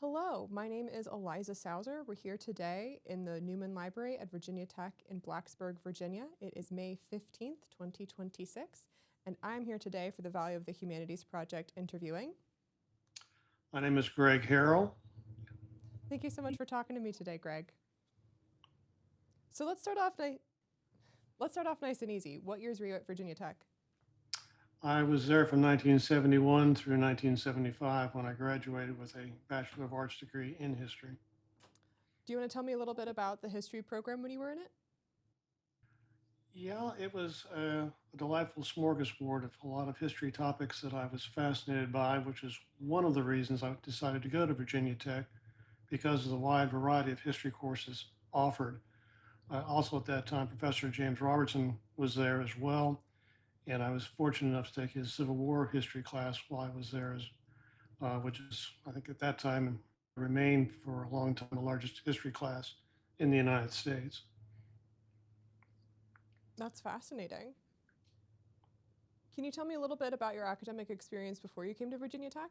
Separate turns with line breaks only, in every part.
Hello, my name is Eliza Souser. We're here today in the Newman Library at Virginia Tech in Blacksburg, Virginia. It is May 15th, 2026, and I'm here today for the Value of the Humanities Project interviewing.
My name is Greg Herrell.
Thank you so much for talking to me today, Greg. So let's start off nice and easy. What years were you at Virginia Tech?
I was there from 1971 through 1975 when I graduated with a Bachelor of Arts degree in history.
Do you want to tell me a little bit about the history program when you were in it?
Yeah, it was a delightful smorgasbord of a lot of history topics that I was fascinated by, which is one of the reasons I decided to go to Virginia Tech because of the wide variety of history courses offered. Also, at that time, Professor James Robertson was there as well, and I was fortunate enough to take his Civil War history class while I was there, which is, I think, at that time and remained for a long time the largest history class in the United States.
That's fascinating. Can you tell me a little bit about your academic experience before you came to Virginia Tech?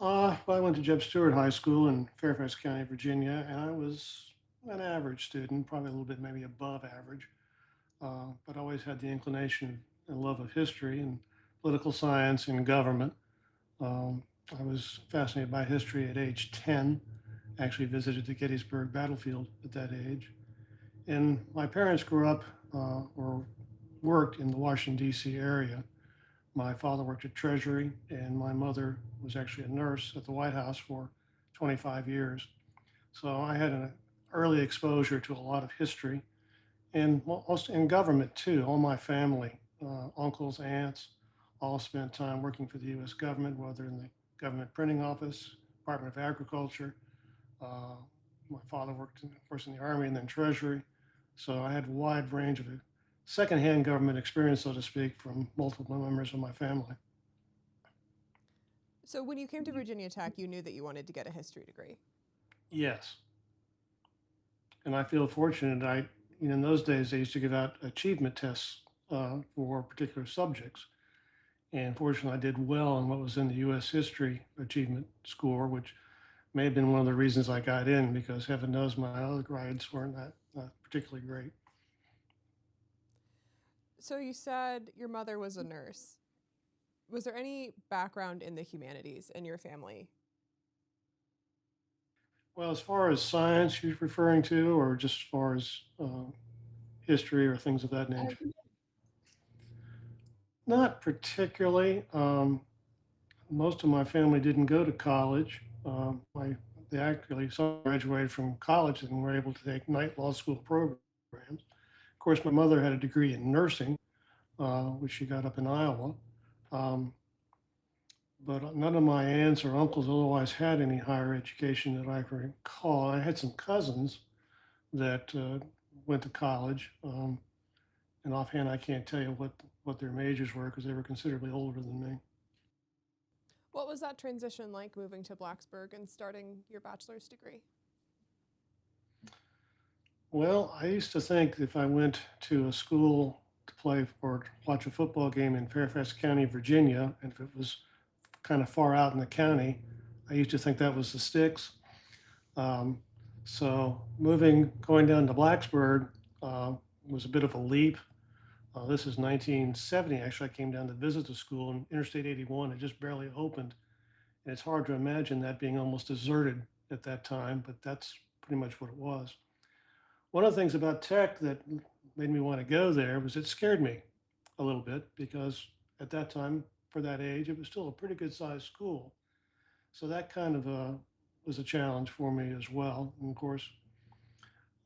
Well, I went to Jeb Stuart High School in Fairfax County, Virginia, and I was an average student, probably a little bit maybe above average, but always had the inclination and love of history and political science and government. Um, I was fascinated by history at age 10, actually visited the Gettysburg battlefield at that age. And my parents grew up or worked in the Washington, D.C. area. My father worked at Treasury, and my mother was actually a nurse at the White House for 25 years. So I had an early exposure to a lot of history and also in government too. All my family, uncles, aunts, all spent time working for the U.S. government, whether in the government printing office, Department of Agriculture. Uh, my father worked, of course, in the Army and then Treasury. So I had a wide range of secondhand government experience, so to speak, from multiple members of my family.
So when you came to Virginia Tech, you knew that you wanted to get a history degree.
Yes, and I feel fortunate. In those days, they used to give out achievement tests for particular subjects, and fortunately, I did well on what was in the U.S. history achievement score, which may have been one of the reasons I got in because heaven knows my other grades weren't that particularly great.
So you said your mother was a nurse. Was there any background in the humanities in your family?
Well, as far as science you're referring to, or just as far as history or things of that nature? Not particularly. Most of my family didn't go to college. They actually some graduated from college and were able to take night law school programs. Of course, my mother had a degree in nursing, which she got up in Iowa. Um, but none of my aunts or uncles otherwise had any higher education that I can recall. I had some cousins that went to college, and offhand, I can't tell you what their majors were because they were considerably older than me.
What was that transition like moving to Blacksburg and starting your bachelor's degree?
Well, I used to think if I went to a school to play or to watch a football game in Fairfax County, Virginia, and if it was kind of far out in the county, I used to think that was the sticks. Um, so going down to Blacksburg uh, was a bit of a leap. This is 1970. Actually, I came down to visit the school, and Interstate 81 had just barely opened. And it's hard to imagine that being almost deserted at that time, but that's pretty much what it was. One of the things about tech that made me want to go there was it scared me a little bit because at that time, for that age, it was still a pretty good sized school. So that kind of was a challenge for me as well. And of course,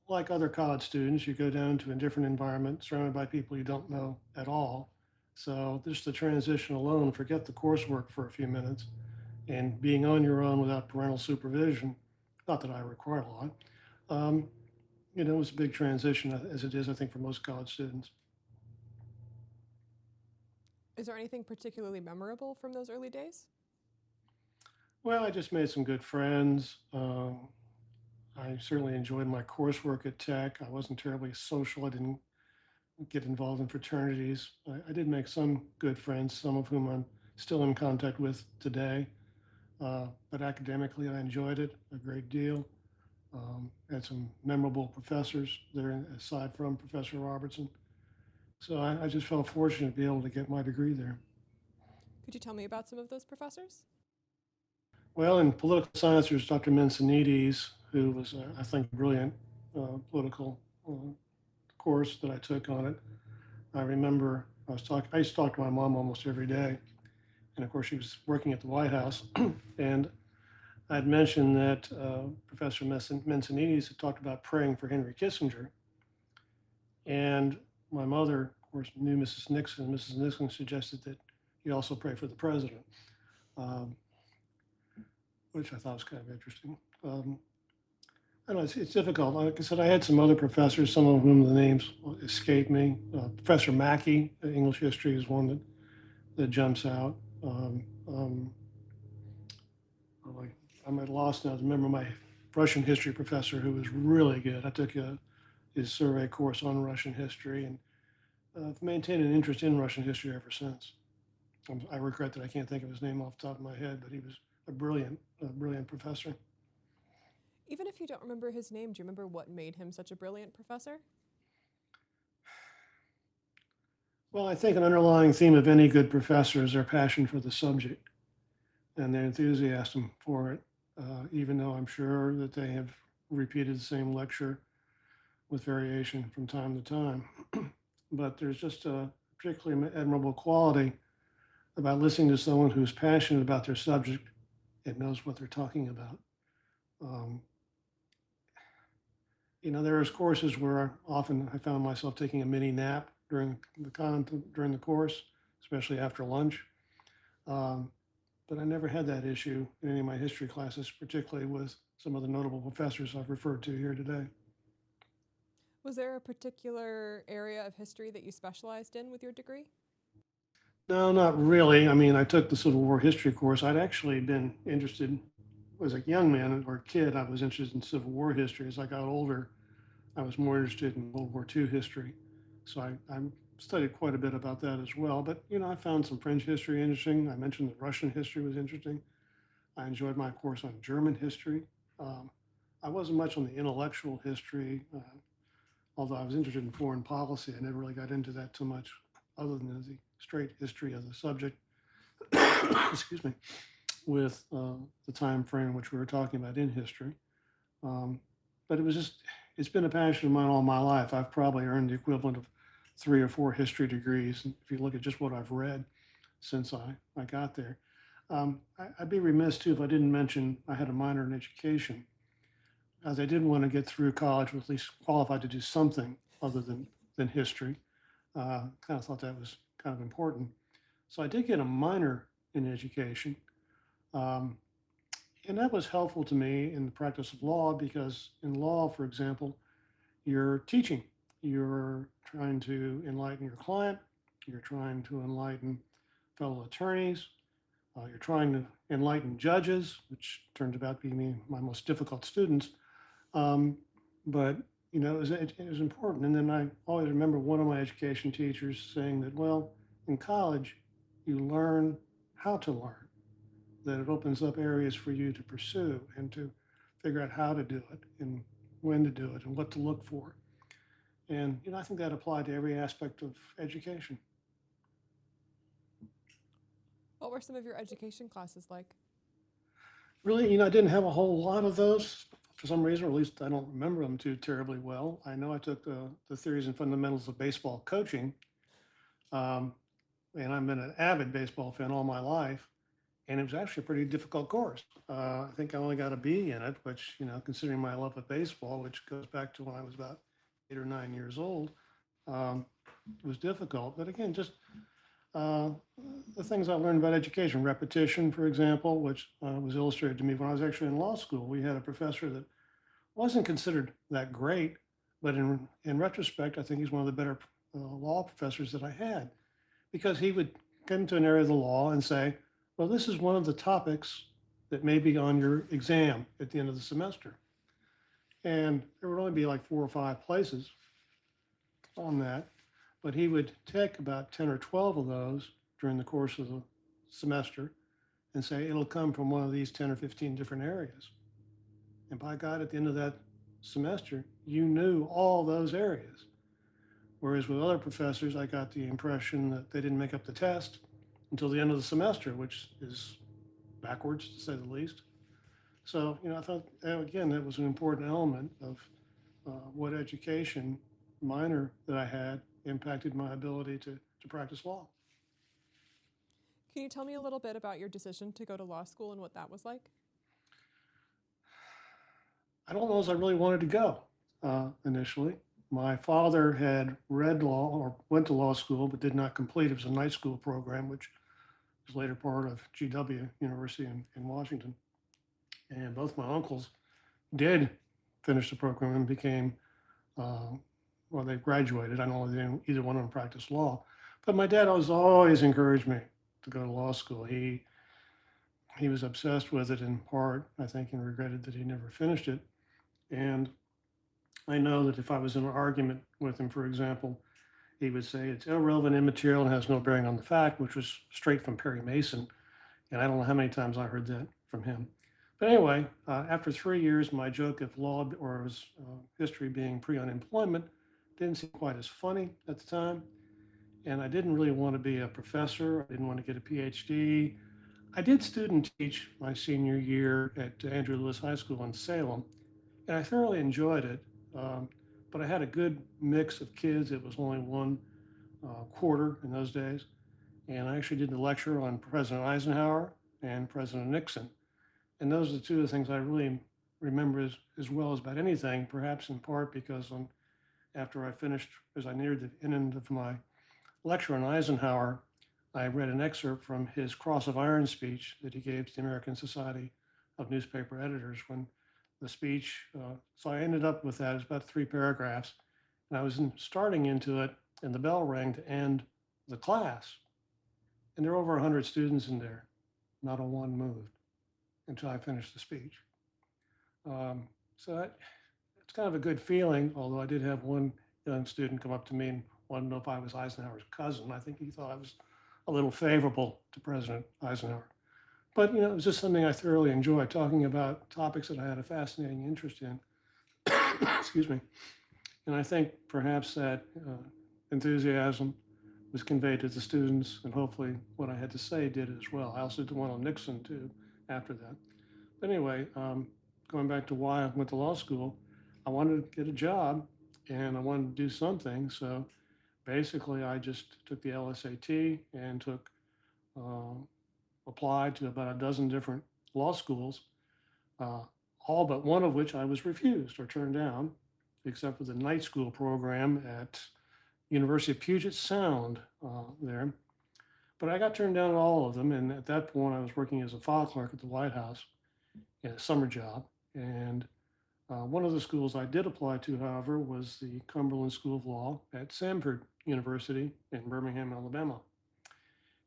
like other college students, you go down to a different environment surrounded by people you don't know at all. So just the transition alone, forget the coursework for a few minutes and being on your own without parental supervision, not that I require a lot, um, it was a big transition as it is, I think, for most college students.
Is there anything particularly memorable from those early days?
Well, I just made some good friends. I certainly enjoyed my coursework at Tech. I wasn't terribly social. I didn't get involved in fraternities. I did make some good friends, some of whom I'm still in contact with today. but academically I enjoyed it a great deal. Had some memorable professors there aside from Professor Robertson. So I just felt fortunate to be able to get my degree there.
Could you tell me about some of those professors?
Well, in political science, there's Dr. Mancinides, who was, I think, a brilliant political course that I took on it. I remember I used to talk to my mom almost every day. And of course, she was working at the White House. And I'd mentioned that Professor Mancinides had talked about praying for Henry Kissinger. And my mother, of course, knew Mrs. Nixon. Mrs. Nixon suggested that he also pray for the president, um, which I thought was kind of interesting. I don't know, it's difficult. Like I said, I had some other professors, some of whom the names escape me. Professor Mackey, English history, is one that jumps out. Like, I'm at a loss now to remember my Russian history professor who was really good. I took his survey course on Russian history, and I've maintained an interest in Russian history ever since. I regret that I can't think of his name off the top of my head, but he was a brilliant professor.
Even if you don't remember his name, do you remember what made him such a brilliant professor?
Well, I think an underlying theme of any good professor is their passion for the subject and their enthusiasm for it, even though I'm sure that they have repeated the same lecture with variation from time to time. But there's just a particularly admirable quality about listening to someone who's passionate about their subject and knows what they're talking about. Um, there is courses where often I found myself taking a mini nap during the course, especially after lunch. Um, but I never had that issue in any of my history classes, particularly with some of the notable professors I've referred to here today.
Was there a particular area of history that you specialized in with your degree?
No, not really. I mean, I took the Civil War history course. I'd actually been interested as a young man or kid. I was interested in Civil War history. As I got older, I was more interested in World War II history. So I studied quite a bit about that as well. But, I found some French history interesting. I mentioned that Russian history was interesting. I enjoyed my course on German history. Um, I wasn't much on the intellectual history, although I was interested in foreign policy. I never really got into that too much other than the straight history of the subject. Excuse me, with the time frame which we were talking about in history. Um, but it's been a passion of mine all my life. I've probably earned the equivalent of 3 or 4 history degrees. If you look at just what I've read since I got there. I'd be remiss too if I didn't mention I had a minor in education, as I didn't want to get through college with at least qualified to do something other than history. Kind of thought that was kind of important. So I did get a minor in education. Um, and that was helpful to me in the practice of law because in law, for example, you're teaching, you're trying to enlighten your client, you're trying to enlighten fellow attorneys, you're trying to enlighten judges, which turned out being my most difficult students. But it was important. And then I always remember one of my education teachers saying that, well, in college, you learn how to learn, that it opens up areas for you to pursue and to figure out how to do it and when to do it and what to look for. And, I think that applied to every aspect of education.
What were some of your education classes like?
Really, I didn't have a whole lot of those for some reason, or at least I don't remember them too terribly well. I know I took the theories and fundamentals of baseball coaching, um, and I've been an avid baseball fan all my life, and it was actually a pretty difficult course. I think I only got a B in it, which, considering my love of baseball, which goes back to when I was about 8 or 9 years old, um, was difficult. But again, just uh, the things I learned about education, repetition, for example, which was illustrated to me when I was actually in law school. We had a professor that wasn't considered that great, but in retrospect, I think he's one of the better law professors that I had because he would come to an area of the law and say, well, this is one of the topics that may be on your exam at the end of the semester. And there would only be like 4 or 5 places on that, but he would take about 10 or 12 of those during the course of the semester and say it'll come from one of these 10 or 15 different areas. And by God, at the end of that semester, you knew all those areas. Whereas with other professors, I got the impression that they didn't make up the test until the end of the semester, which is backwards to say the least. So, I thought, again, that was an important element of what education minor that I had impacted my ability to practice law.
Can you tell me a little bit about your decision to go to law school and what that was like?
I don't know as I really wanted to go initially. My father had read law or went to law school, but did not complete. It was a night school program, which was later part of GW University in Washington. And both my uncles did finish the program and became, well, they graduated. I don't know if either one of them practiced law. But my dad always encouraged me to go to law school. He was obsessed with it in part, I think, and regretted that he never finished it. And I know that if I was in an argument with him, for example, he would say it's irrelevant, immaterial, and has no bearing on the fact, which was straight from Perry Mason. And I don't know how many times I heard that from him. But anyway, after 3 years, my joke of law or history being pre-unemployment didn't seem quite as funny at the time. And I didn't really want to be a professor. I didn't want to get a PhD. I did student teach my senior year at Andrew Lewis High School in Salem, and I thoroughly enjoyed it. But I had a good mix of kids. It was only one quarter in those days. And I actually did the lecture on President Eisenhower and President Nixon. And those are the two of the things I really remember as well as about anything, perhaps in part because after I finished, as I neared the end of my lecture on Eisenhower, I read an excerpt from his Cross of Iron speech that he gave to the American Society of Newspaper Editors when the speech, so I ended up with that. It was about 3 paragraphs. And I was starting into it, and the bell rang to end the class. And there were over 100 students in there. Not a one moved until I finished the speech. So it's kind of a good feeling, although I did have one young student come up to me and wanted to know if I was Eisenhower's cousin. I think he thought I was a little favorable to President Eisenhower. But, it was just something I thoroughly enjoyed, talking about topics that I had a fascinating interest in. Excuse me. And I think perhaps that enthusiasm was conveyed to the students, and hopefully what I had to say did as well. I also did the one on Nixon too after that. But anyway, going back to why I went to law school, I wanted to get a job and I wanted to do something. So basically I just took the LSAT and applied to about a dozen different law schools, all but one of which I was refused or turned down, except for the night school program at University of Puget Sound there. But I got turned down at all of them. And at that point, I was working as a file clerk at the White House in a summer job. And one of the schools I did apply to, however, was the Cumberland School of Law at Samford University in Birmingham, Alabama.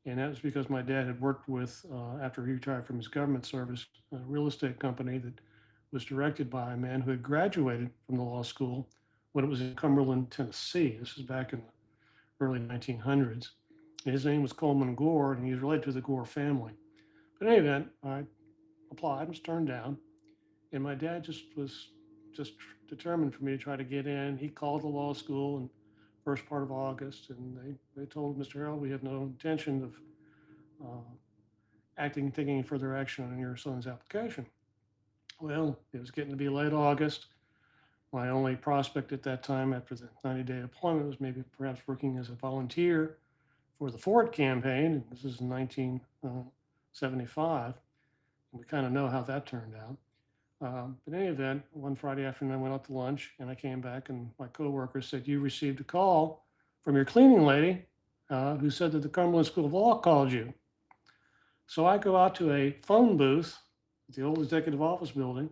And that was because my dad had worked with, after he retired from his government service, a real estate company that was directed by a man who had graduated from the law school when it was in Cumberland, Tennessee. This is back in the early 1900s. And his name was Coleman Gore, and he was related to the Gore family. But in any event, I applied, was turned down, and my dad was determined for me to try to get in. He called the law school in first part of August, and they told Mr. Herrell, we have no intention of taking any further action on your son's application. Well, it was getting to be late August. My only prospect at that time after the 90-day appointment was maybe perhaps working as a volunteer for the Ford campaign. This is in 1975. And we kind of know how that turned out. But in any event, one Friday afternoon, I went out to lunch and I came back and my coworker said, you received a call from your cleaning lady who said that the Cumberland School of Law called you. So I go out to a phone booth at the old executive office building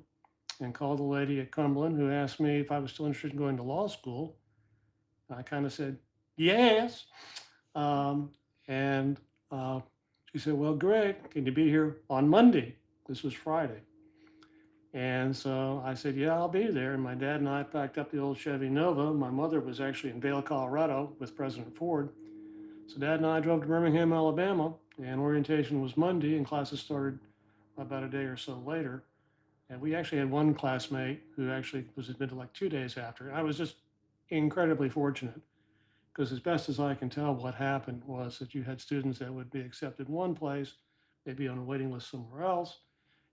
and called the lady at Cumberland who asked me if I was still interested in going to law school. I kind of said, yes. And she said, well, great. Can you be here on Monday? This was Friday. And so I said, yeah, I'll be there. And my dad and I packed up the old Chevy Nova. My mother was actually in Vail, Colorado with President Ford. So Dad and I drove to Birmingham, Alabama, And orientation was Monday, and classes started about a day or so later. And we actually had one classmate who actually was admitted like 2 days after. I was just incredibly fortunate because, as best as I can tell, what happened was that you had students that would be accepted one place, they'd be on a waiting list somewhere else,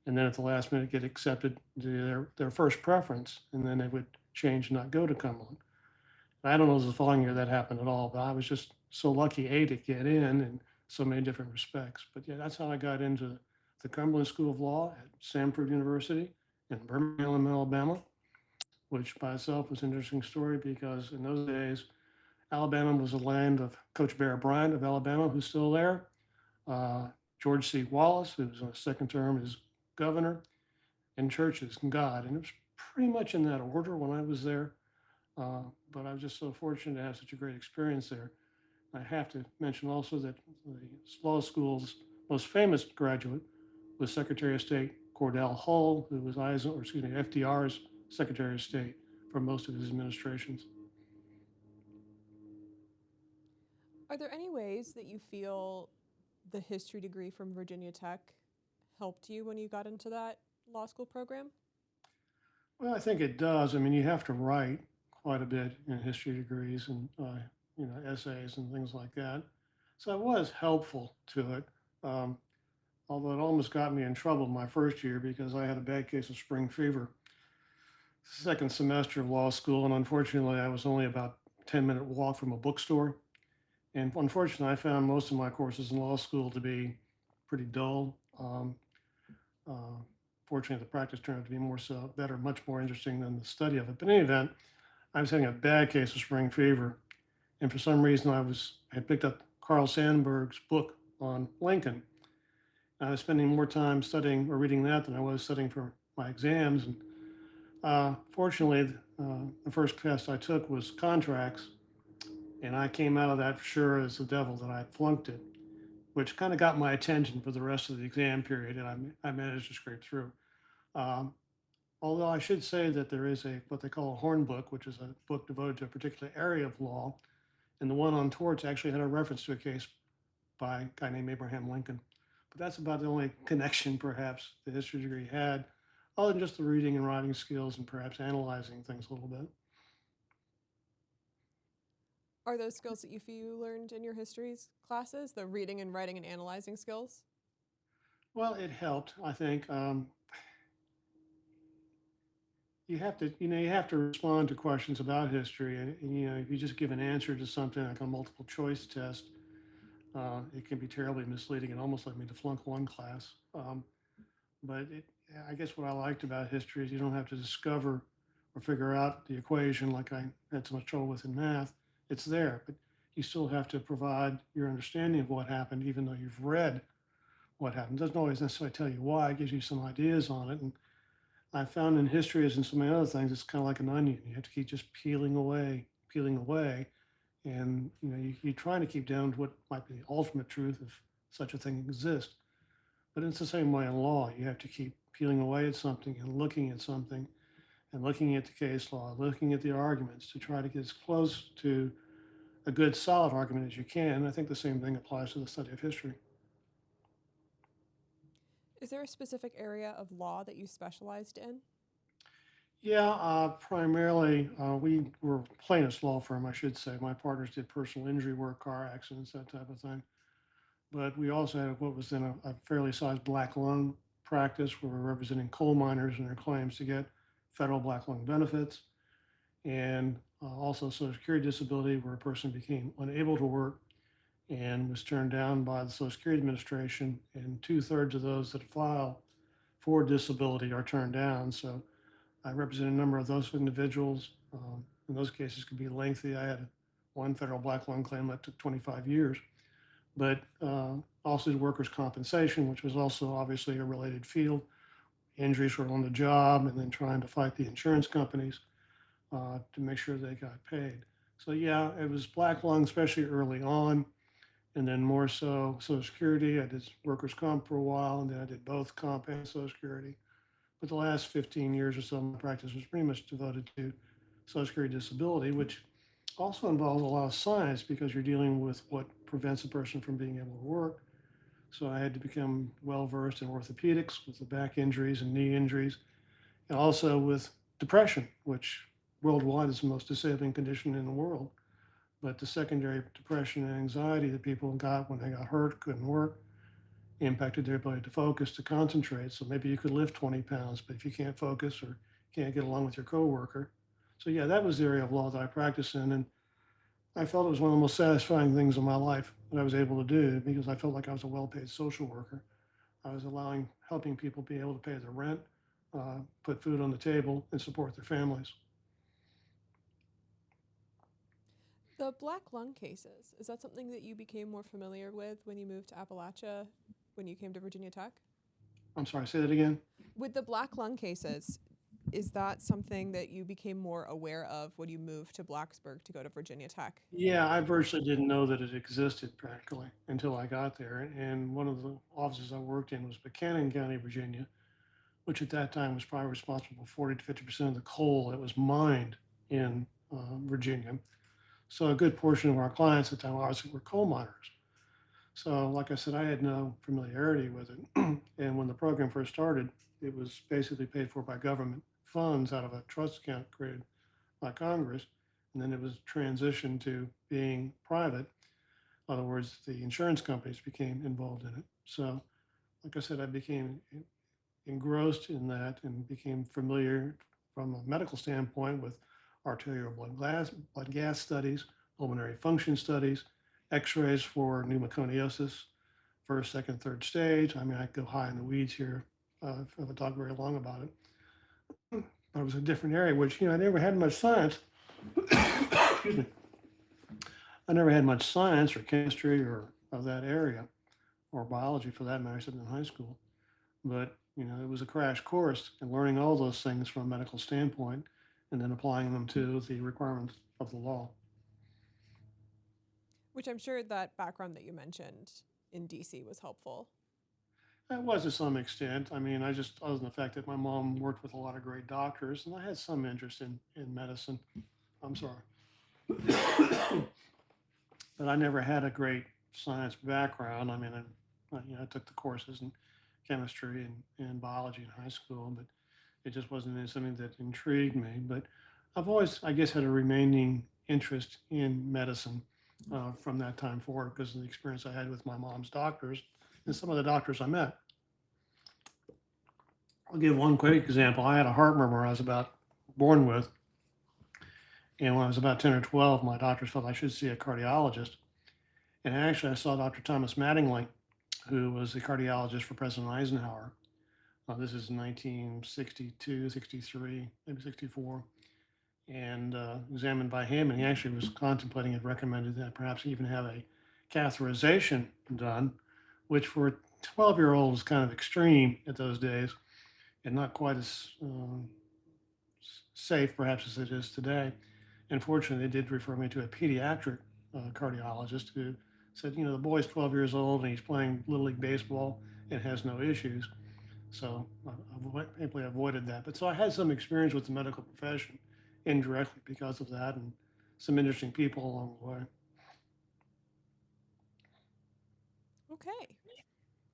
and then at the last minute get accepted to their first preference, and then they would change and not go to Cumberland. I don't know if the following year that happened at all, but I was just so lucky, A, to get in so many different respects. But yeah, that's how I got into the Cumberland School of Law at Samford University in Birmingham, Alabama, which by itself was an interesting story because in those days, Alabama was the land of Coach Bear Bryant of Alabama, who's still there, uh, George C. Wallace, who was on his second term as governor, and churches and God. And it was pretty much in that order when I was there. Uh, but I was just so fortunate to have such a great experience there. I have to mention also that the law school's most famous graduate was Secretary of State Cordell Hull, who was FDR's Secretary of State for most of his administrations.
Are there any ways that you feel the history degree from Virginia Tech helped you when you got into that law school program?
Well, I think it does. I mean, you have to write quite a bit in history degrees and essays and things like that. So it was helpful to it. Um, Although it almost got me in trouble my first year because I had a bad case of spring fever. Second semester of law school, and unfortunately, I was only about 10-minute walk from a bookstore. And unfortunately, I found most of my courses in law school to be pretty dull. Uh, Fortunately, the practice turned out to be more so better, much more interesting than the study of it. But in any event, I was having a bad case of spring fever, and for some reason, I had picked up Carl Sandburg's book on Lincoln. I was spending more time studying or reading that than I was studying for my exams. And fortunately, the first test I took was contracts, and I came out of that sure as the devil that I flunked it, which kind of got my attention for the rest of the exam period, and I managed to scrape through. Um, Although I should say that there is what they call a horn book, which is a book devoted to a particular area of law, and the one on torts actually had a reference to a case by a guy named Abraham Lincoln. But that's about the only connection, perhaps, the history degree had, other than just the reading and writing skills and perhaps analyzing things a little bit.
Are those skills that you feel you learned in your histories classes, the reading and writing and analyzing skills?
Well, it helped, I think. You have to respond to questions about history, and if you just give an answer to something like a multiple choice test, it can be terribly misleading and almost like me to flunk one class. But I guess what I liked about history is you don't have to discover or figure out the equation like I had so much trouble with in math. It's there, but you still have to provide your understanding of what happened, even though you've read what happened. It doesn't always necessarily tell you why. It gives you some ideas on it. And I found in history, as in so many other things, it's kind of like an onion. You have to keep just peeling away, and you're trying to keep down to what might be the ultimate truth if such a thing exists. But it's the same way in law. You have to keep peeling away at something and looking at something and looking at the case law, looking at the arguments to try to get as close to a good, solid argument as you can. And I think the same thing applies to the study of history.
Is there a specific area of law that you specialized in?
Yeah, primarily we were a plaintiff's law firm, I should say. My partners did personal injury work, car accidents, that type of thing. But we also had what was then a fairly sized black lung practice where we're representing coal miners and their claims to get federal black lung benefits, and also Social Security disability, where a person became unable to work and was turned down by the Social Security Administration, and two-thirds of those that file for disability are turned down. So I represent a number of those individuals. In those cases, could be lengthy. I had one federal black lung claim that took 25 years, but also did workers' compensation, which was also obviously a related field. Injuries were on the job, and then trying to fight the insurance companies to make sure they got paid. So yeah, it was black lung, especially early on, and then more so Social Security. I did workers' comp for a while, and then I did both comp and Social Security. But the last 15 years or so, my practice was pretty much devoted to Social Security disability, which also involves a lot of science because you're dealing with what prevents a person from being able to work. So I had to become well versed in orthopedics with the back injuries and knee injuries, and also with depression, which worldwide is the most disabling condition in the world. But the secondary depression and anxiety that people got when they got hurt, couldn't work, impacted their ability to focus, to concentrate. So maybe you could lift 20 pounds, but if you can't focus or can't get along with your coworker. So yeah, that was the area of law that I practiced in. And I felt it was one of the most satisfying things in my life that I was able to do because I felt like I was a well-paid social worker. I was helping people be able to pay their rent, put food on the table, and support their families.
The black lung cases, is that something that you became more familiar with when you moved to Appalachia when you came to Virginia Tech?
I'm sorry, say that again.
With the black lung cases, is that something that you became more aware of when you moved to Blacksburg to go to Virginia Tech?
Yeah, I virtually didn't know that it existed practically until I got there. And one of the offices I worked in was Buchanan County, Virginia, which at that time was probably responsible for 40 to 50% of the coal that was mined in Virginia. So a good portion of our clients at the time obviously were coal miners. So, like I said, I had no familiarity with it. And when the program first started, it was basically paid for by government funds out of a trust account created by Congress. And then it was transitioned to being private. In other words, the insurance companies became involved in it. So, like I said, I became engrossed in that and became familiar from a medical standpoint with arterial blood gas studies, pulmonary function studies, x-rays for pneumoconiosis, first, second, third stage. I mean, I go high in the weeds here if I talk very long about it. But it was a different area, which, I never had much science. Excuse me. I never had much science or chemistry or of that area, or biology for that matter, except in high school. But, it was a crash course in learning all those things from a medical standpoint and then applying them to the requirements of the law.
Which I'm sure that background that you mentioned in DC was helpful.
It was to some extent. I mean, other than the fact that my mom worked with a lot of great doctors and I had some interest in medicine. I'm sorry. But I never had a great science background. I mean, I took the courses in chemistry and biology in high school, but it just wasn't something that intrigued me. But I've always, I guess, had a remaining interest in medicine from that time forward because of the experience I had with my mom's doctors and some of the doctors I met. I'll give one quick example. I had a heart murmur I was about born with, and when I was about 10 or 12, my doctors felt I should see a cardiologist. And actually, I saw Dr. Thomas Mattingly, who was the cardiologist for President Eisenhower. This is 1962, 63, maybe 64, and examined by him. And he actually was contemplating and recommended that perhaps even have a catheterization done, which for a 12-year-old was kind of extreme at those days and not quite as safe, perhaps, as it is today. And fortunately, they did refer me to a pediatric cardiologist who said, the boy's 12 years old and he's playing Little League Baseball and has no issues. So I simply avoided that. But so I had some experience with the medical profession indirectly because of that and some interesting people along the way.
Okay.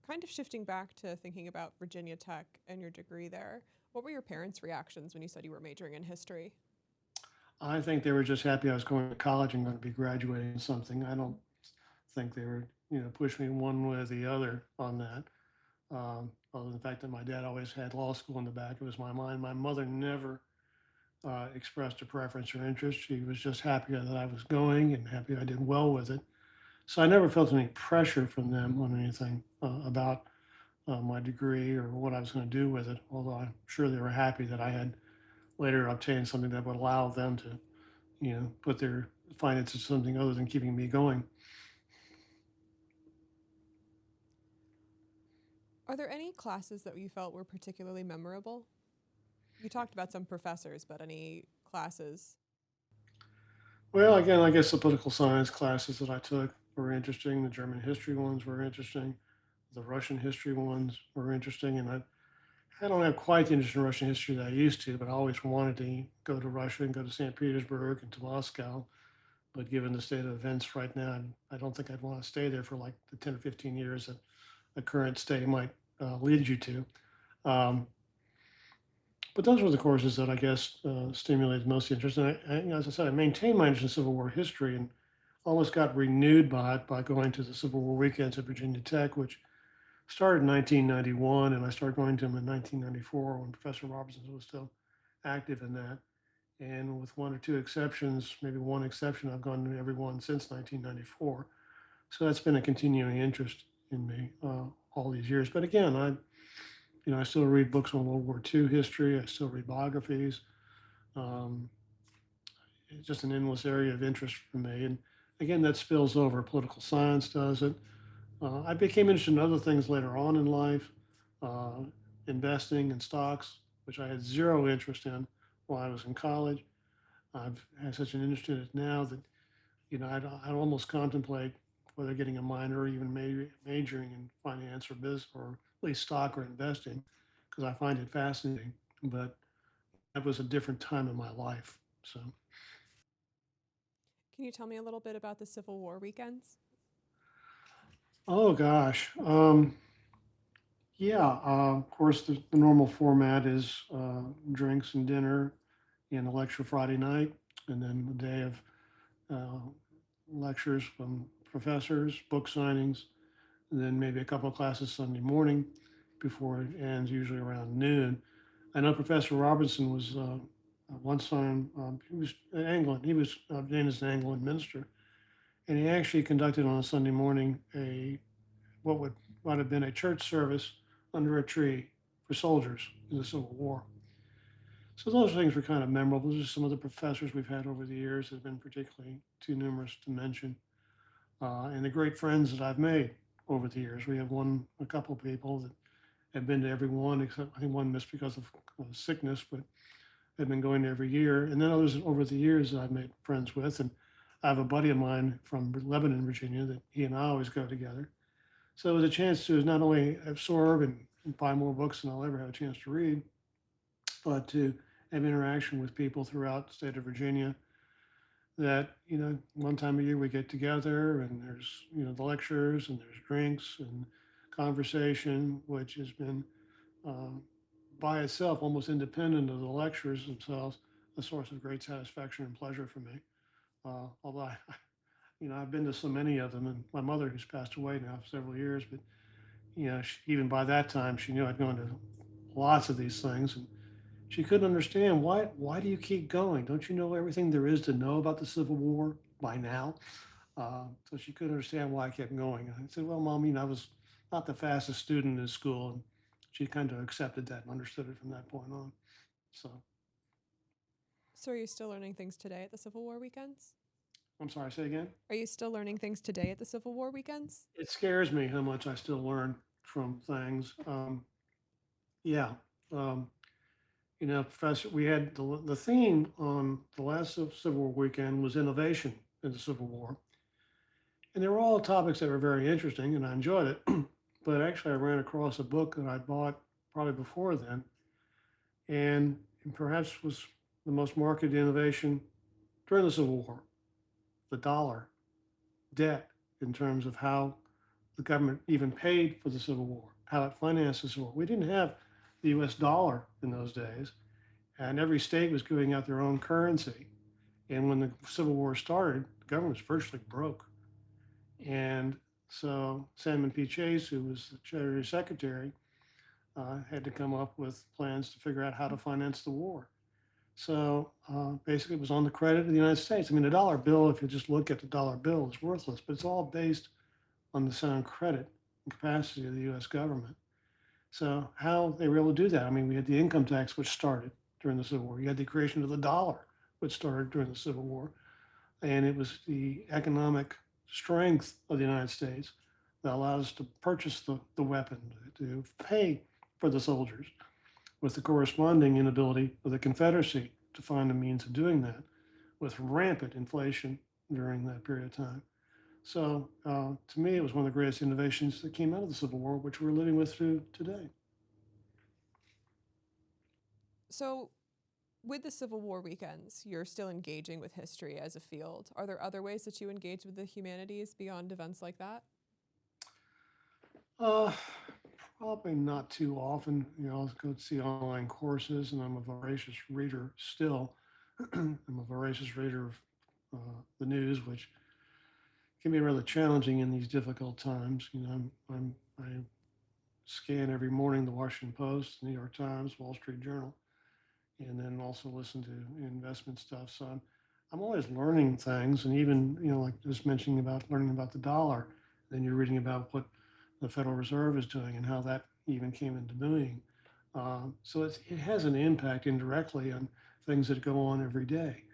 Kind of shifting back to thinking about Virginia Tech and your degree there, what were your parents' reactions when you said you were majoring in history?
I think they were just happy I was going to college and going to be graduating in something. I don't think they were, push me one way or the other on that. Other than the fact that my dad always had law school in the back of his mind. My mother never expressed a preference or interest. She was just happy that I was going and happy I did well with it. So I never felt any pressure from them on anything about my degree or what I was going to do with it, although I'm sure they were happy that I had later obtained something that would allow them to, put their finances to something other than keeping me going.
Are there any classes that you felt were particularly memorable? You talked about some professors, but any classes?
Well, again, I guess the political science classes that I took were interesting. The German history ones were interesting. The Russian history ones were interesting. And I don't have quite the interest in Russian history that I used to, but I always wanted to go to Russia and go to St. Petersburg and to Moscow. But given the state of events right now, I don't think I'd want to stay there for like the 10 or 15 years that a current state might lead you to. Um, but those were the courses that I guess stimulated most interest. And as I said, I maintained my interest in Civil War history and almost got renewed by it by going to the Civil War weekends at Virginia Tech, which started in 1991, and I started going to them in 1994 when Professor Robertson was still active in that. And with one or two exceptions, maybe one exception, I've gone to every one since 1994. So that's been a continuing interest in me all these years. But again, I still read books on World War II history. I still read biographies. Um, it's just an endless area of interest for me. And again, that spills over. Political science does it. I became interested in other things later on in life, uh, investing in stocks, which I had zero interest in while I was in college. I've had such an interest in it now that I'd almost contemplate whether getting a minor or even majoring in finance or business or at least stock or investing because I find it fascinating. But that was a different time in my life. So,
Can you tell me a little bit about the Civil War weekends?
oh gosh, yeah. Of course, the normal format is drinks and dinner and a lecture Friday night, and then a day of uh, lectures from professors, book signings, and then maybe a couple of classes Sunday morning before it ends, usually around noon. I know Professor Robertson was one time, he was an Anglican, he was ordained as an Anglican minister, and he actually conducted on a Sunday morning what would might have been a church service under a tree for soldiers in the Civil War. So those things were kind of memorable. Those are some of the professors we've had over the years that have been particularly too numerous to mention, and the great friends that I've made over the years. We have a couple of people that have been to every one, except I think one missed because of sickness, but have been going every year. And then others over the years that I've made friends with. And I have a buddy of mine from Lebanon, Virginia, that he and I always go together. So it was a chance to not only absorb and buy more books than I'll ever have a chance to read, but to have interaction with people throughout the state of Virginia that, one time a year we get together and there's, the lectures and there's drinks and conversation, which has been um, by itself, almost independent of the lectures themselves, a source of great satisfaction and pleasure for me. Although I've been to so many of them, and my mother, who's passed away now for several years, but even by that time, she knew I'd gone to lots of these things, and she couldn't understand why. Why do you keep going? Don't you know everything there is to know about the Civil War by now? So she couldn't understand why I kept going. I said, "Well, Mom, I was not the fastest student in school," and she kind of accepted that and understood it from that point on. So,
So, are you still learning things today at the Civil War weekends?
I'm sorry, say again?
Are you still learning things today at the Civil War weekends?
It scares me how much I still learn from things. Yeah. Um, Professor, we had the theme on the last Civil War weekend was innovation in the Civil War. And they were all topics that were very interesting and I enjoyed it. But actually, I ran across a book that I bought probably before then, and perhaps was the most marketed innovation during the Civil War, the dollar, debt, in terms of how the government even paid for the Civil War, how it financed the Civil War. We didn't have the US dollar in those days, and every state was giving out their own currency. And when the Civil War started, the government was virtually broke. And so Salmon P. Chase, who was the Treasury Secretary, had to come up with plans to figure out how to finance the war. So basically, it was on the credit of the United States. I mean, the dollar bill, if you just look at the dollar bill, is worthless, but it's all based on the sound credit and capacity of the US government. So, how they were able to do that? I mean, we had the income tax, which started during the Civil War. You had the creation of the dollar, which started during the Civil War. And it was the economic strength of the United States that allowed us to purchase the weapon, to pay for the soldiers, with the corresponding inability of the Confederacy to find a means of doing that, with rampant inflation during that period of time. So, to me, it was one of the greatest innovations that came out of the Civil War, which we're living with through today.
So, with the Civil War weekends, you're still engaging with history as a field. Are there other ways that you engage with the humanities beyond events like that?
Uh, Probably not too often. I'll go see online courses, and I'm a voracious reader still. I'm a voracious reader of the news, which can be rather challenging in these difficult times. I scan every morning the Washington Post, New York Times, Wall Street Journal, and then also listen to investment stuff. So I'm always learning things, and even like just mentioning about learning about the dollar. Then you're reading about what the Federal Reserve is doing and how that even came into being. So it has an impact indirectly on things that go on every day.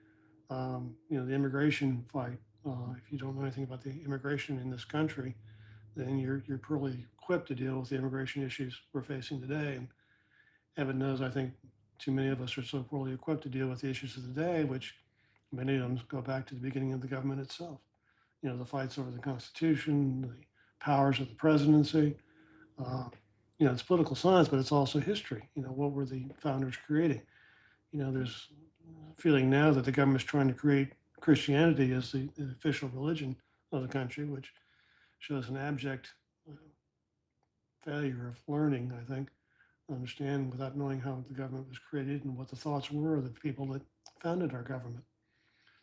The immigration fight. If you don't know anything about the immigration in this country, then you're poorly equipped to deal with the immigration issues we're facing today. And heaven knows, I think too many of us are so poorly equipped to deal with the issues of the day, which many of them go back to the beginning of the government itself. The fights over the Constitution, the powers of the presidency. Uh, it's political science, but it's also history. What were the founders creating? There's a feeling now that the government's trying to create Christianity as the official religion of the country, which shows an abject uh, failure of learning, I think, understand without knowing how the government was created and what the thoughts were of the people that founded our government.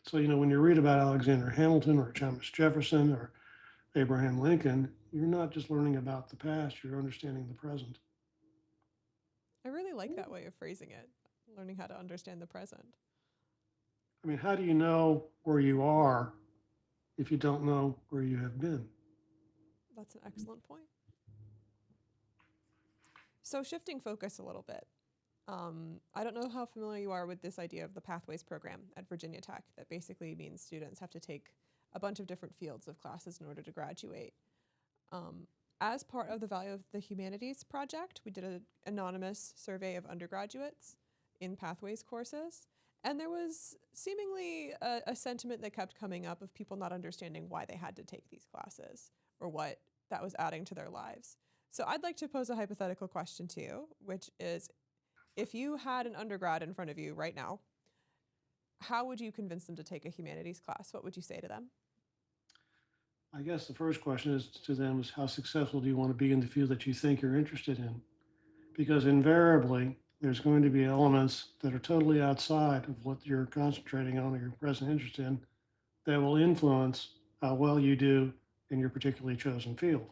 So, when you read about Alexander Hamilton or Thomas Jefferson or Abraham Lincoln, you're not just learning about the past, you're understanding the present.
I really like that way of phrasing it, learning how to understand the present.
I mean, how do you know where you are if you don't know where you have been?
That's an excellent point. So, shifting focus a little bit, I don't know how familiar you are with this idea of the Pathways program at Virginia Tech, that basically means students have to take a bunch of different fields of classes in order to graduate. Um, as part of the Value of the Humanities project, we did an anonymous survey of undergraduates in Pathways courses, and there was seemingly a sentiment that kept coming up of people not understanding why they had to take these classes or what that was adding to their lives. So I'd like to pose a hypothetical question to you, which is, if you had an undergrad in front of you right now, how would you convince them to take a humanities class? What would you say to them?
I guess the first question is to them is how successful do you want to be in the field that you think you're interested in? Because invariably, there's going to be elements that are totally outside of what you're concentrating on or your present interest in that will influence how well you do in your particularly chosen field.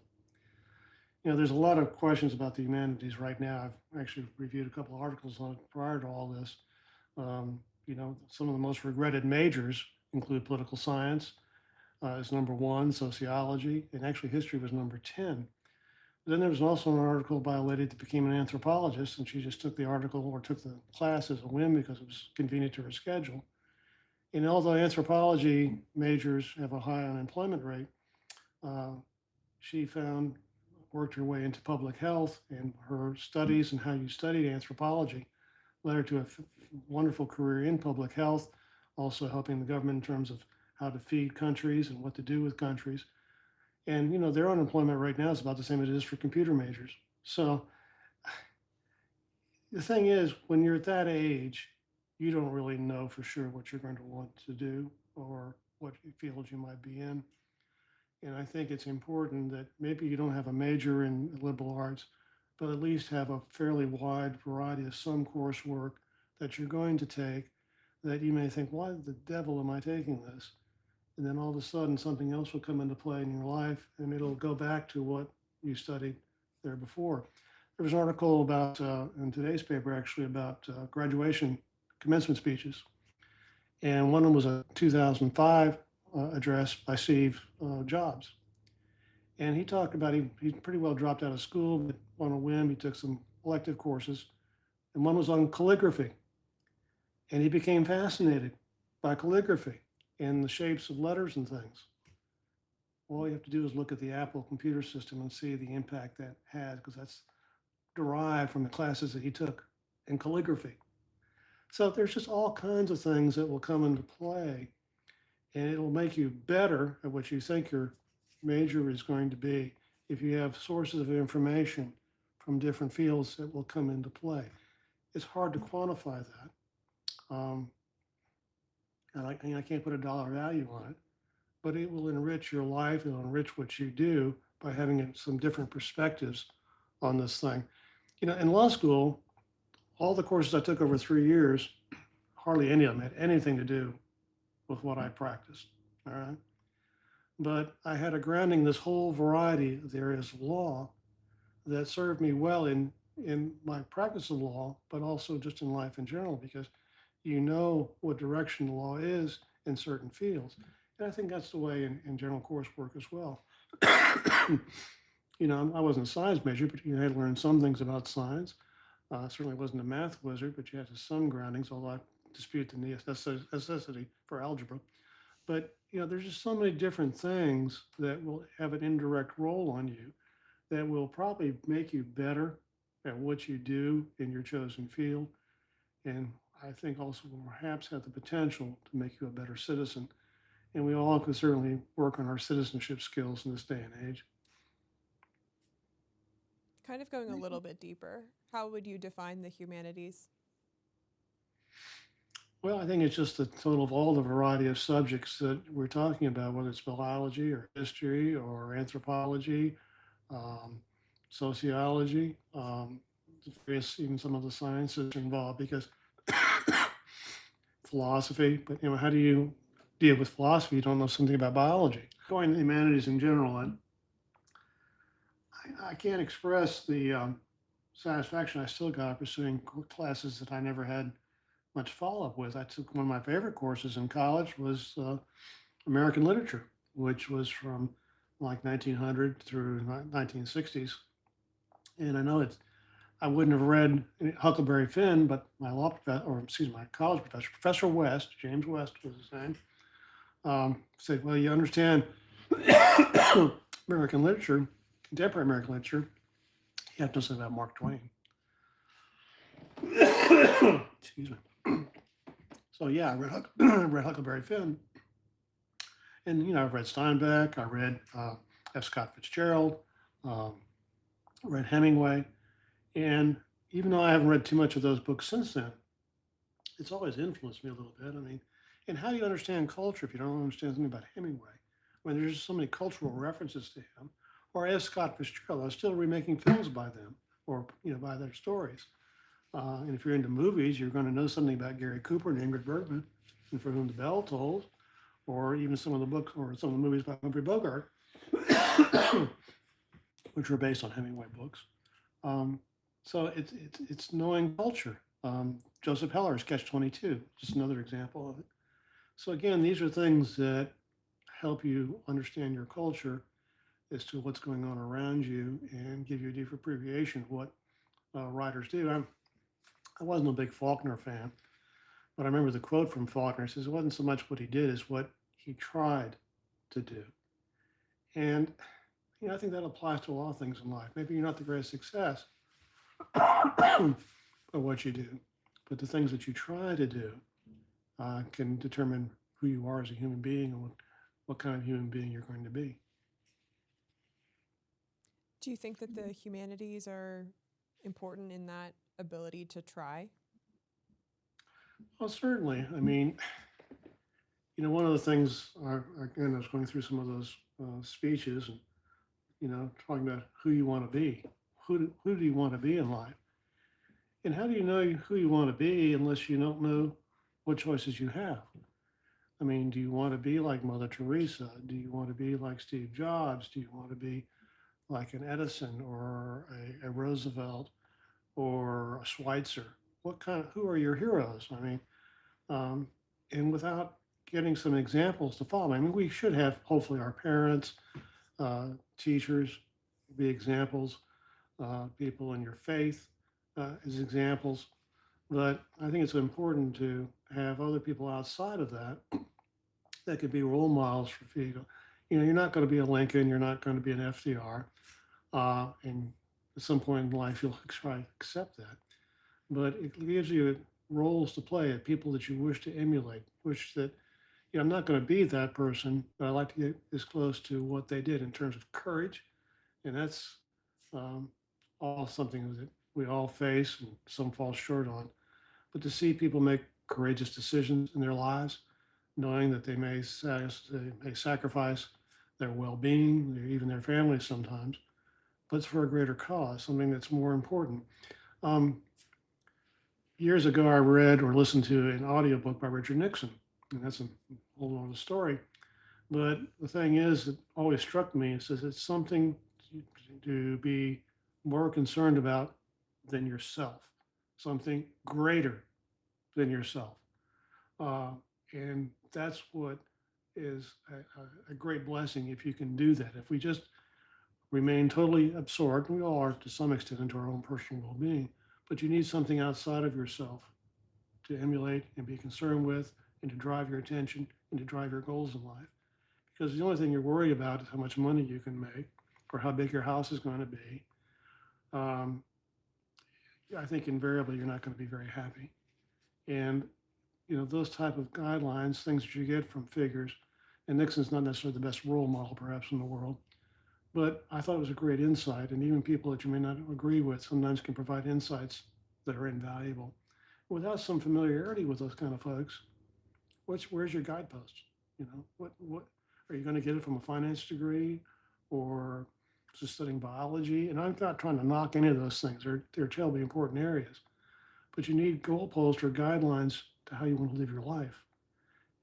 There's a lot of questions about the humanities right now. I've actually reviewed a couple of articles on it prior to all this. Some of the most regretted majors include political science is number one, sociology, and actually history was number 10. But then there was also an article by a lady that became an anthropologist, and she just took the article or took the class as a whim because it was convenient to her schedule. And although anthropology majors have a high unemployment rate, uh, she found worked her way into public health, and her studies and how you studied anthropology led her to a wonderful career in public health, also helping the government in terms of how to feed countries and what to do with countries. And their unemployment right now is about the same as it is for computer majors. So the thing is, when you're at that age, you don't really know for sure what you're going to want to do or what field you might be in. And I think it's important that maybe you don't have a major in liberal arts, but at least have a fairly wide variety of some coursework that you're going to take that you may think, why the devil am I taking this? And then all of a sudden something else will come into play in your life and it'll go back to what you studied there before. There was an article about, in today's paper actually, about graduation commencement speeches. And one of them was a 2005 address by Steve Jobs. And he talked about he pretty well dropped out of school, but on a whim, he took some elective courses. And one was on calligraphy. And he became fascinated by calligraphy and the shapes of letters and things. All you have to do is look at the Apple computer system and see the impact that had, because that's derived from the classes that he took in calligraphy. So there's just all kinds of things that will come into play, and it'll make you better at what you think your major is going to be if you have sources of information from different fields that will come into play. It's hard to quantify that. And I can't put a dollar value on it, but it will enrich your life, it'll enrich what you do by having some different perspectives on this thing. In law school, all the courses I took over 3 years, hardly any of them had anything to do with what I practiced. All right. But I had a grounding in this whole variety of the areas of law that served me well in my practice of law, but also just in life in general, because you know what direction the law is in certain fields. And I think that's the way in general coursework as well. I wasn't a science major, but you had to learn some things about science. Certainly wasn't a math wizard, but you had some groundings, although I dispute the necessity for algebra. But there's just so many different things that will have an indirect role on you that will probably make you better at what you do in your chosen field. And I think also will perhaps have the potential to make you a better citizen. And we all can certainly work on our citizenship skills in this day and age.
Kind of going a little bit deeper, how would you define the humanities?
Well, I think it's just the total of all the variety of subjects that we're talking about, whether it's biology or history or anthropology, um, sociology, even some of the sciences are involved because philosophy, but how do you deal with philosophy? You don't know something about biology. Going to the humanities in general, and I can't express the satisfaction I still got pursuing classes that I never had much follow up with. I took one of my favorite courses in college was American literature, which was from like 1900 through 1960s. And I know I wouldn't have read Huckleberry Finn, but my my college professor, Professor West, James West was his name, said, well, you understand American literature, contemporary American literature, you have to know something about Mark Twain. Excuse me. So yeah, I read Huckleberry Finn, and I've read Steinbeck, I read F. Scott Fitzgerald, um, read Hemingway, and even though I haven't read too much of those books since then, it's always influenced me a little bit. I mean, and how do you understand culture if you don't understand something about Hemingway? I mean, there's just so many cultural references to him. Or F. Scott Fitzgerald, I'm still remaking films by them, or by their stories. And if you're into movies, you're going to know something about Gary Cooper and Ingrid Bergman, and For Whom the Bell Tolls, or even some of the books or some of the movies by Humphrey Bogart, which were based on Hemingway books. So it's knowing culture. Joseph Heller's Catch-22, just another example of it. So again, these are things that help you understand your culture as to what's going on around you and give you a deeper appreciation of what writers do. I wasn't a big Faulkner fan, but I remember the quote from Faulkner. It says it wasn't so much what he did as what he tried to do. And I think that applies to a lot of things in life. Maybe you're not the greatest success at what you do, but the things that you try to do can determine who you are as a human being and what kind of human being you're going to be.
Do you think that the humanities are important in that ability to try?
Well, certainly. I mean, one of the things, again, I was going through some of those speeches and, talking about who you want to be. Who do you want to be in life? And how do you know who you want to be unless you don't know what choices you have? I mean, do you want to be like Mother Teresa? Do you want to be like Steve Jobs? Do you want to be like an Edison or a Roosevelt or a Schweitzer? Who are your heroes? I mean, and without getting some examples to follow, I mean, we should have hopefully our parents, teachers be examples, people in your faith as examples. But I think it's important to have other people outside of that could be role models for people. You're not going to be a Lincoln, you're not going to be an FDR, and at some point in life you'll try to accept that. But it gives you roles to play, people that you wish to emulate, wish that I'm not going to be that person, but I like to get as close to what they did in terms of courage, and that's um, all something that we all face and some fall short on. But to see people make courageous decisions in their lives, knowing that they may sacrifice their well-being, even their families sometimes, but it's for a greater cause, something that's more important. Um, Years ago, I read or listened to an audiobook by Richard Nixon, and that's a whole other story. But the thing is, it always struck me, it says it's something to be more concerned about than yourself, something greater than yourself. Uh, and that's what is a great blessing if you can do that. If we just remain totally absorbed, we all are to some extent, into our own personal well being, but you need something outside of yourself to emulate and be concerned with and to drive your attention and to drive your goals in life. Because the only thing you're worried about is how much money you can make or how big your house is going to be. Um, I think invariably you're not going to be very happy. And those type of guidelines, things that you get from figures, and Nixon's not necessarily the best role model perhaps in the world, but I thought it was a great insight. And even people that you may not agree with sometimes can provide insights that are invaluable. Without some familiarity with those kind of folks, where's your guideposts? What are you going to get it from a finance degree or just studying biology? And I'm not trying to knock any of those things. They're terribly important areas, but you need goalposts or guidelines to how you want to live your life.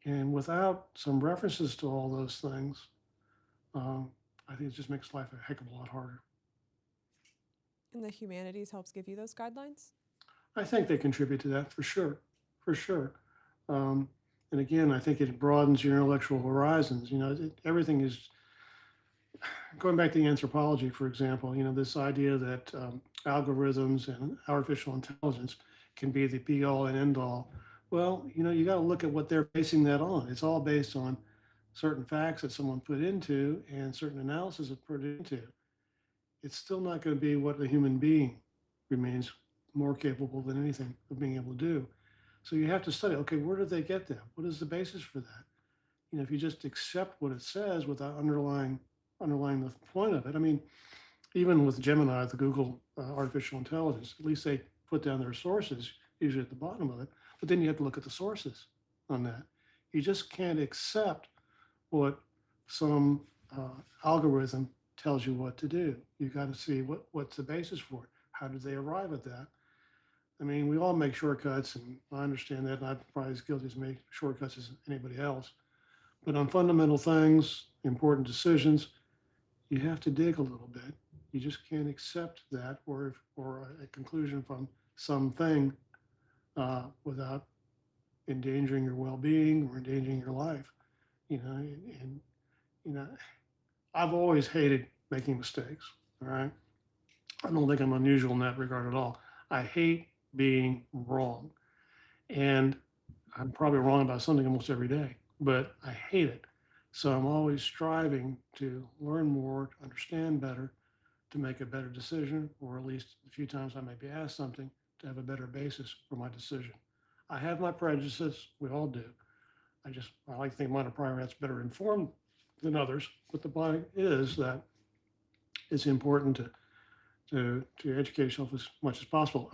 And without some references to all those things, um, I think it just makes life a heck of a lot harder.
And the humanities helps give you those guidelines?
I think they contribute to that for sure, for sure. Um, and again, I think it broadens your intellectual horizons. Everything is going back to the anthropology, for example. This idea that algorithms and artificial intelligence can be the be all and end all. Well, you got to look at what they're basing that on. It's all based on certain facts that someone put into and certain analysis is put into. It's still not going to be what a human being remains more capable than anything of being able to do. So you have to study, okay, where did they get that? What is the basis for that? If you just accept what it says without underlying the point of it. I mean, even with Gemini, the Google artificial intelligence, at least they put down their sources, usually at the bottom of it. But then you have to look at the sources on that. You just can't accept what some algorithm tells you what to do. You got to see what's the basis for it. How did they arrive at that? I mean, we all make shortcuts, and I understand that, and I'm probably as guilty as make shortcuts as anybody else. But on fundamental things, important decisions, you have to dig a little bit. You just can't accept that or a conclusion from something without endangering your well-being or endangering your life. And you know, I've always hated making mistakes. All right, I don't think I'm unusual in that regard at all. I hate being wrong, and I'm probably wrong about something almost every day, but I hate it. So I'm always striving to learn more, to understand better, to make a better decision, or at least a few times I may be asked something to have a better basis for my decision. I have my prejudices, we all do. I like to think mine are probably better informed than others, but the point is that it's important to educate yourself as much as possible.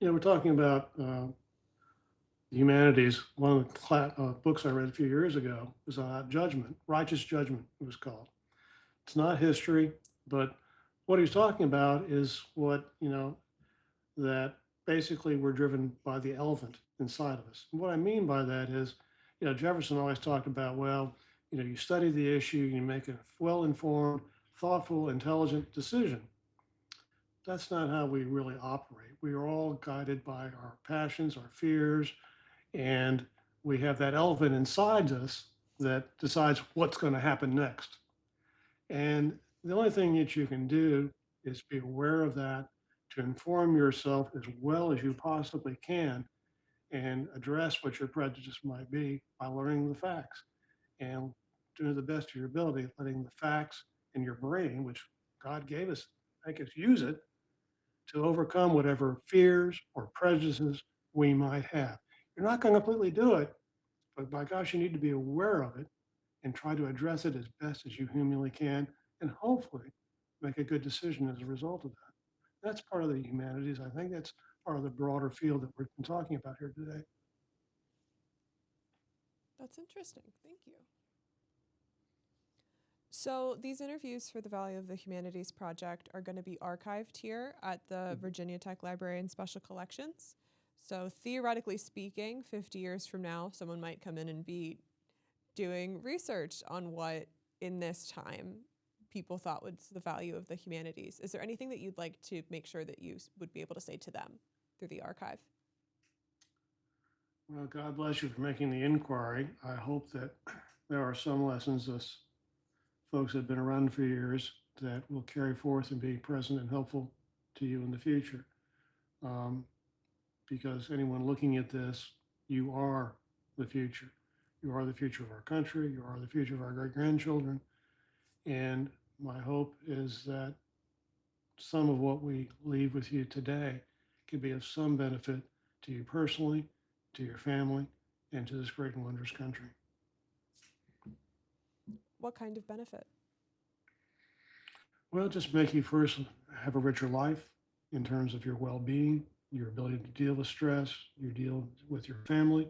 We're talking about humanities. One of the books I read a few years ago was judgment, righteous judgment, it was called. It's not history, but what he's talking about is that basically we're driven by the elephant inside of us. And what I mean by that is, Jefferson always talked about, well, you study the issue, you make a well-informed, thoughtful, intelligent decision. That's not how we really operate. We are all guided by our passions, our fears, and we have that elephant inside us that decides what's going to happen next. And the only thing that you can do is be aware of that to inform yourself as well as you possibly can and address what your prejudice might be by learning the facts and doing the best of your ability, letting the facts in your brain, which God gave us, I guess, use it to overcome whatever fears or prejudices we might have. You're not going to completely do it, but by gosh, you need to be aware of it and try to address it as best as you humanly can, and hopefully make a good decision as a result of that. That's part of the humanities. I think that's part of the broader field that we've been talking about here today.
That's interesting. Thank you. So these interviews for the Value of the Humanities Project are going to be archived here at the Virginia Tech Library and Special Collections. So theoretically speaking, 50 years from now, someone might come in and be doing research on what in this time people thought was the value of the humanities. Is there anything that you'd like to make sure that you would be able to say to them through the archive?
Well, God bless you for making the inquiry. I hope that there are some lessons us folks that have been around for years that will carry forth and be present and helpful to you in the future. Um, because anyone looking at this, you are the future. You are the future of our country. You are the future of our great grandchildren. And my hope is that some of what we leave with you today can be of some benefit to you personally, to your family, and to this great and wondrous country.
What kind of benefit?
Well, just make you first have a richer life in terms of your well-being, your ability to deal with stress, you deal with your family,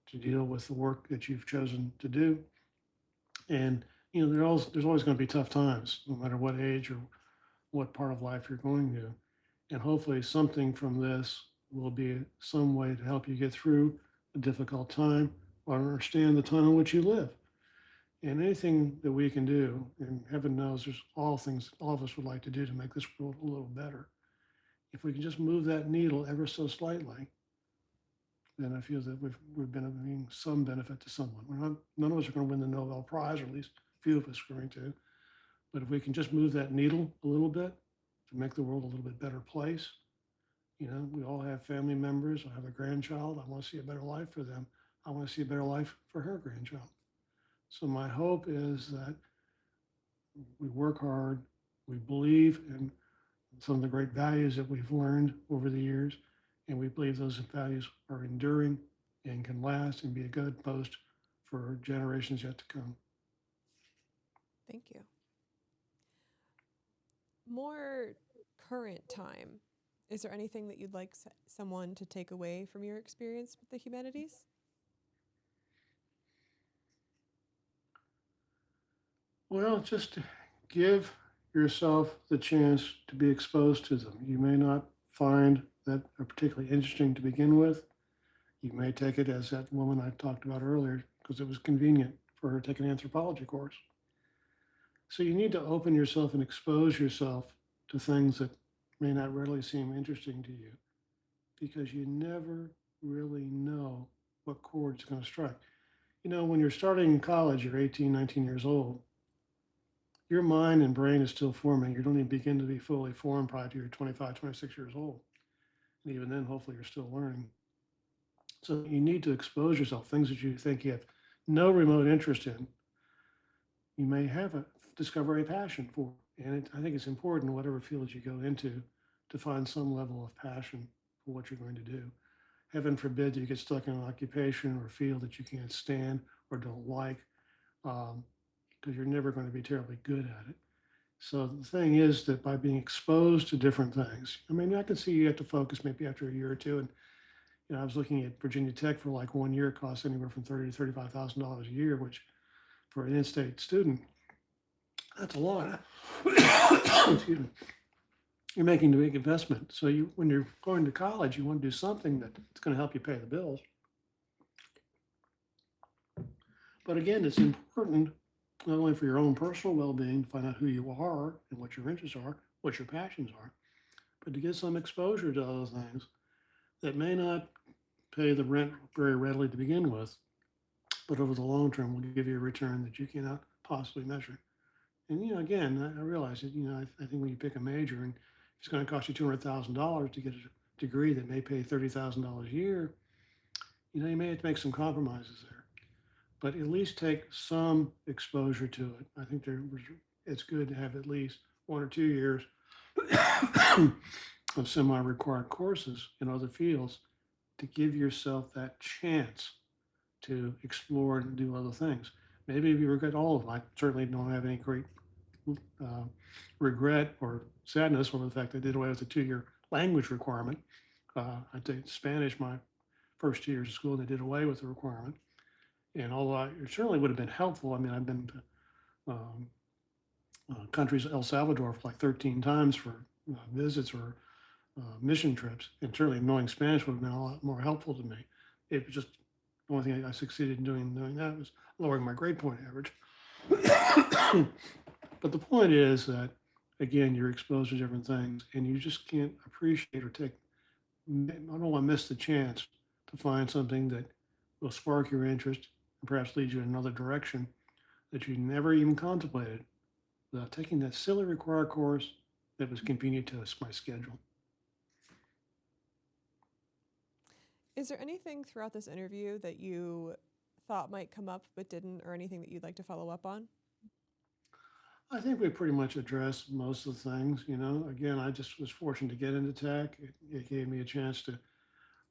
to deal with the work that you've chosen to do. And there's always going to be tough times, no matter what age or what part of life you're going to. And hopefully something from this will be some way to help you get through a difficult time or understand the time in which you live. And anything that we can do, and heaven knows there's all things all of us would like to do to make this world a little better. If we can just move that needle ever so slightly, then I feel that we've been bringing some benefit to someone. None of us are going to win the Nobel Prize, or at least few of us are going to. But if we can just move that needle a little bit to make the world a little bit better place, we all have family members. I have a grandchild. I want to see a better life for them. I want to see a better life for her grandchild. So my hope is that we work hard, we believe in some of the great values that we've learned over the years, and we believe those values are enduring and can last and be a good post for generations yet to come.
Thank you. More current time. Is there anything that you'd like someone to take away from your experience with the humanities?
Well, just give yourself the chance to be exposed to them. You may not find that are particularly interesting to begin with. You may take it as that woman I talked about earlier because it was convenient for her to take an anthropology course. So you need to open yourself and expose yourself to things that may not readily seem interesting to you because you never really know what chord it's going to strike. When you're starting in college, you're 18, 19 years old, your mind and brain is still forming. You don't even begin to be fully formed probably till you're 25, 26 years old. And even then, hopefully, you're still learning. So you need to expose yourself, things that you think you have no remote interest in. You may discover a passion for. And I think it's important, whatever field you go into, to find some level of passion for what you're going to do. Heaven forbid you get stuck in an occupation or a field that you can't stand or don't like, because you're never going to be terribly good at it. So the thing is that by being exposed to different things, I mean, I can see you have to focus maybe after a year or two. And I was looking at Virginia Tech for like 1 year, it costs anywhere from $30,000 to $35,000 a year, which for an in-state student, that's a lot. Excuse me. You're making a big investment. So when you're going to college, you want to do something that's going to help you pay the bills. But again, it's important not only for your own personal well-being to find out who you are and what your interests are, what your passions are, but to get some exposure to other things that may not pay the rent very readily to begin with, but over the long term will give you a return that you cannot possibly measure. And again, I realize that I think when you pick a major and it's going to cost you $200,000 to get a degree that may pay $30,000 a year, you may have to make some compromises there. But at least take some exposure to it. I think it's good to have at least 1 or 2 years of semi-required courses in other fields to give yourself that chance to explore and do other things. Maybe you regret all of them. I certainly don't have any great regret or sadness over the fact they did away with the 2-year language requirement. I took Spanish my first 2 years of school, and they did away with the requirement. And although it certainly would have been helpful, I mean, I've been countries, El Salvador, for like 13 times for visits or mission trips. And certainly knowing Spanish would have been a lot more helpful to me. It was just the only thing I succeeded in doing that was lowering my grade point average. But the point is that, again, you're exposed to different things and you just can't appreciate or take, I don't want to miss the chance to find something that will spark your interest and perhaps lead you in another direction that you never even contemplated without taking that silly required course that was convenient to my schedule.
Is there anything throughout this interview that you thought might come up but didn't, or anything that you'd like to follow up on?
I think we pretty much addressed most of the things. Again, I just was fortunate to get into tech. It gave me a chance to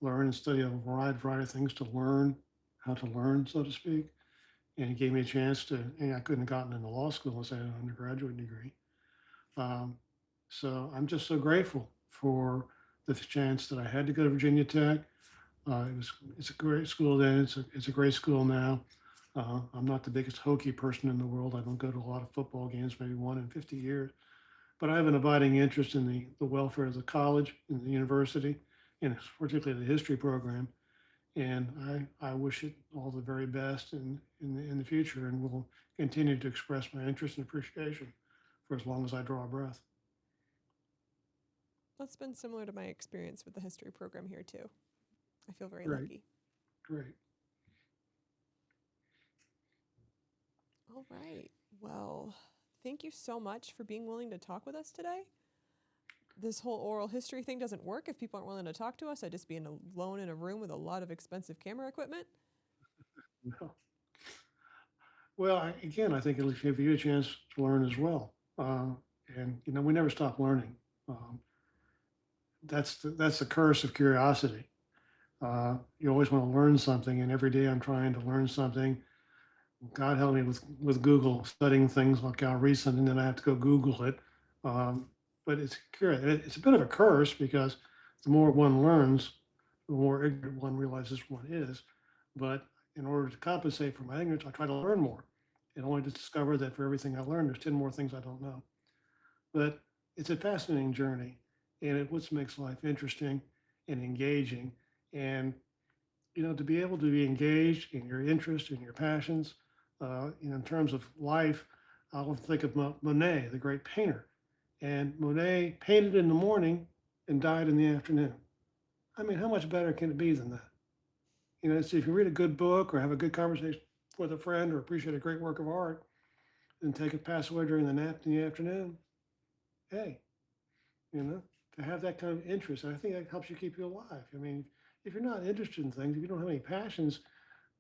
learn and study a variety of things to learn how to learn, so to speak. And it gave me a chance to, and I couldn't have gotten into law school unless I had an undergraduate degree. Um, so I'm just so grateful for the chance that I had to go to Virginia Tech. It's a great school then. It's a great school now. I'm not the biggest hokey person in the world. I don't go to a lot of football games, maybe one in 50 years. But I have an abiding interest in the welfare of the college and the university, and particularly the history program. And I wish it all the very best in the future, and will continue to express my interest and appreciation for as long as I draw a breath.
That's been similar to my experience with the history program here, too. I feel very
Great,
lucky.
great.
All right. Well, thank you so much for being willing to talk with us today. This whole oral history thing doesn't work if people aren't willing to talk to us. I'd just be alone in a room with a lot of expensive camera equipment.
Well, again, I think it'll give you a chance to learn as well. And we never stop learning. Um, that's the curse of curiosity. You always want to learn something, and every day I'm trying to learn something. God help me with Google studying things like how recent, and then I have to go Google it. Um, but it's curious. It's a bit of a curse because the more one learns, the more ignorant one realizes one is. But in order to compensate for my ignorance, I try to learn more, and only to discover that for everything I learn, there's 10 more things I don't know. But it's a fascinating journey, and it what makes life interesting and engaging. And to be able to be engaged in your interests and your passions, in terms of life, I often think of Monet, the great painter. And Monet painted in the morning and died in the afternoon. I mean, how much better can it be than that? So if you read a good book or have a good conversation with a friend or appreciate a great work of art, and take a pass away during the nap in the afternoon, hey, you know, to have that kind of interest, I think that helps you keep you alive. I mean, if you're not interested in things, if you don't have any passions,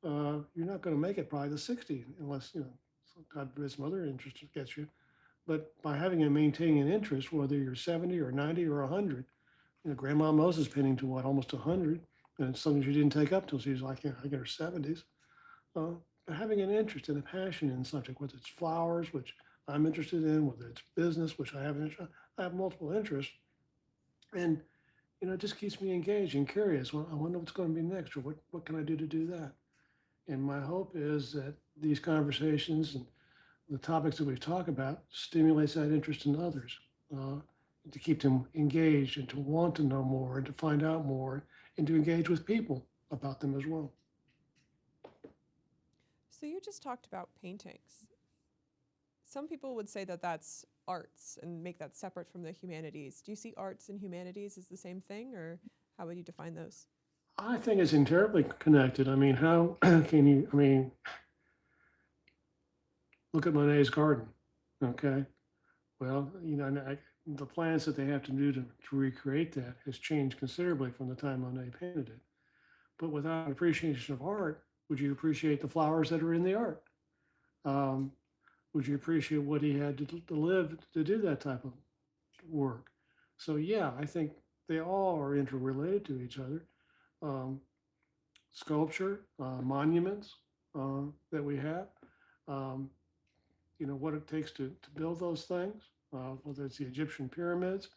you're not going to make it probably to 60 unless, God forbid some other interest gets you. But by having and maintaining an interest, whether you're 70 or 90 or 100, Grandma Moses painting to what, almost 100, and it's something she didn't take up till she was like, I get her 70s. Uh, but having an interest and a passion in something, whether it's flowers, which I'm interested in, whether it's business, which I have multiple interests, and it just keeps me engaged and curious. Well, I wonder what's going to be next, or what can I do to do that? And my hope is that these conversations and the topics that we've talked about stimulates that interest in others, uh, to keep them engaged and to want to know more and to find out more and to engage with people about them as well.
So you just talked about paintings. Some people would say that that's arts and make that separate from the humanities. Do you see arts and humanities as the same thing, or how would you define those?
I think it's terribly connected. I mean, how can you, look at Monet's garden, okay? Well, the plans that they have to do to recreate that has changed considerably from the time Monet painted it. But without an appreciation of art, would you appreciate the flowers that are in the art? Um, would you appreciate what he had to live to do that type of work? So yeah, I think they all are interrelated to each other. Um, Sculpture, monuments that we have, um, what it takes to build those things, whether it's the Egyptian pyramids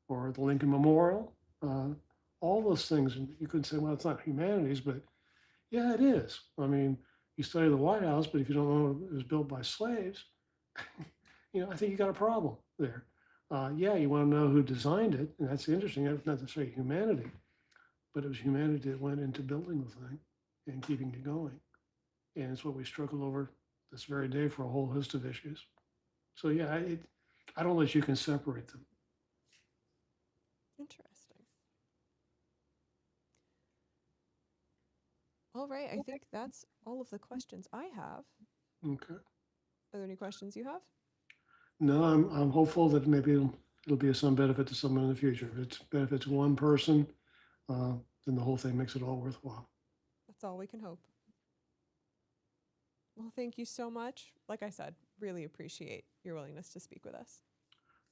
or the Lincoln Memorial, uh, all those things. And you could say, well, it's not humanities, but yeah, it is. I mean, you study the White House, but if you don't know it was built by slaves, I think you got a problem there. Yeah, you want to know who designed it, and that's interesting. That's not necessarily humanity, but it was humanity that went into building the thing and keeping it going. And it's what we struggle over this very day for a whole host of issues. So yeah, I don't know that you can separate them.
Interesting. All right, I think that's all of the questions I have.
Okay.
Are there any questions you have?
No, I'm hopeful that maybe it'll be of some benefit to someone in the future. If it benefits one person, uh, then the whole thing makes it all worthwhile.
That's all we can hope. Well, thank you so much. Like I said, really appreciate your willingness to speak with us.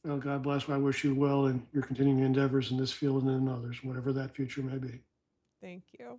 Well, God bless. I wish you well in your continuing endeavors in this field and in others, whatever that future may be.
Thank you.